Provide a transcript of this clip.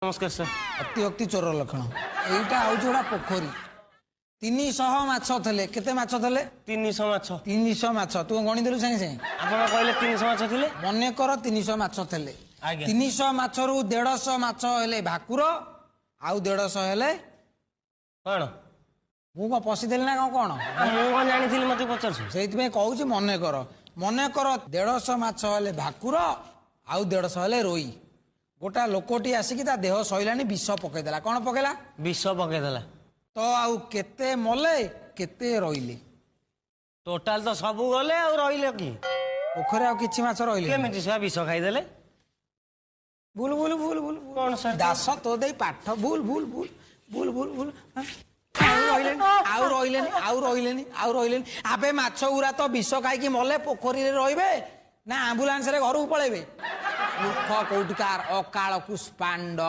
नमस्कार सर। अतिभक्ति चोर लक्षण एटा हूँ गोटा पोखरी 300 माछ थे केते माछ थे 300 माछ 300 माछ तू गणिदेलु सागे सागे आपण कहले 300 माछ थिले मन कर 300 माछ थे आज्ञा 300 माछ रु 150 माछ हेले भाकुर आउ 150 हेले कोन मु को पसिदेली ना कोन मु कोन जानिथिली मते पचरछु सेइतमे कहूची मन कर 150 माछ हेले भाकुर आउ 150 हेले रोई गोटा लोकटी आसिकी ता देह सइलानी विष पकेदेला कोन पकेला विष पकेदेला तो आउ केते मले केते रहिले टोटाल तो सबु गले आ रहिले की पोखरे आउ किछि माछ रहिले केमिति छुआ विष खाइदेले भूल भूल भूल भूल कोन सर दास तो दे पाठ भूल भूल भूल भूल भूल भूल आउ रहिलेनी आबे माछ उरा तो विष खाइकी मले पोखरी रे रहिबे ना एम्बुलेंस रे घर को पळेबे मूर्ख कोउटकार अकाल पुष्पांड।